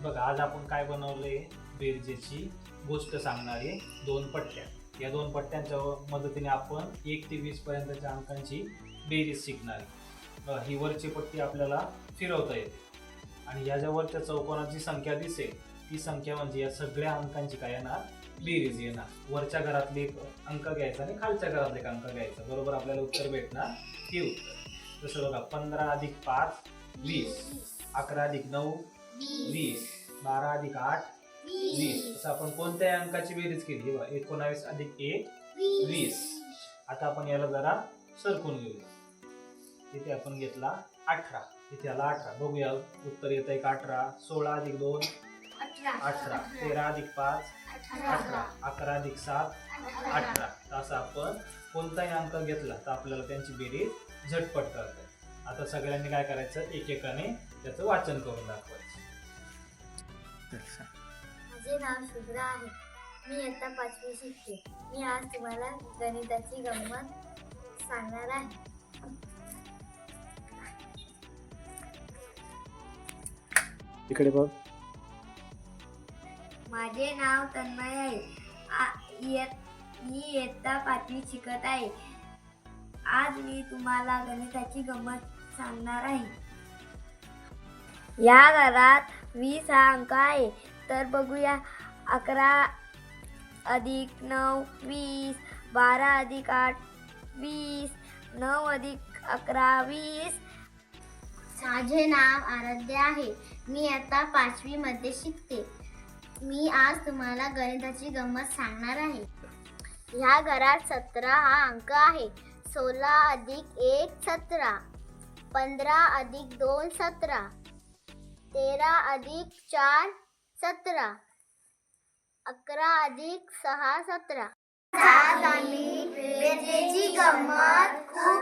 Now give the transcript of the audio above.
बघा आज आपण काय बनवलंय, बेरजेची गोष्ट सांगणारी दोन पट्ट्या. या दोन पट्ट्यांच्या मदतीने आपण 1 ते 20 पर्यंतच्या अंकांची बेरीज शिकणार आहे. ही वरची पट्टी आपल्याला फिरवता येते आणि या ज्या वरच्या चौकोनाची संख्या दिसेल ती संख्या म्हणजे या सगळ्या अंकांची काय येणार, बेरीज येणार. वरच्या घरातले एक अंक घ्यायचा आणि खालच्या घरातले एक अंक घ्यायचा, बरोबर आपल्याला उत्तर भेटणार हे उत्तर. जसं बघा 15 अधिक 5 20, 11 अधिक 9 20, 12 अधिक 8 20. असं आपण कोणत्याही अंकाची बेरीज केली, 19 अधिक 1 20. आता आपण याला जरा सरकून घेऊया. इथे आपण घेतला 18, इथे आला 18. बघूया उत्तर येत आहे 18. 16 अधिक 2 18, 13 अधिक 5 18, 11 अधिक 7 18. असं आपण कोणताही अंक घेतला तर आपल्याला त्यांची बेरीज झटपट करता येते. आता सगळ्यांनी काय करायचं, एकेकाने त्याचं वाचन करून दाखवायचं. माझे नाव शुभ्रा आहे. मी इयत्ता 5वी शिकते. मी आज तुम्हाला गणिताची गंमत सांगणार आहे. इकडे बघ. माझे नाव तन्मय आहे. मी इयत्ता 5वी शिकत आहे. आज मी तुम्हाला गणिताची गंमत सांगणार आहे. या घरात 20 हा अंक आहे. तर बघूया. 11 अधिक 9 20, 12 अधिक 8 20, 9 अधिक 11 20. माझे नाव आराध्या आहे. मी आता 5वी मध्ये शिकते. मी आज तुम्हाला गणिताची गंमत सांगणार आहे. ह्या घरात 17 हा अंक आहे. 16 अधिक 1 17, 15 अधिक 2 17, 13 अधिक 4 17, 11 अधिक 6 17. आज आम्ही बेरजेची गंमत खूप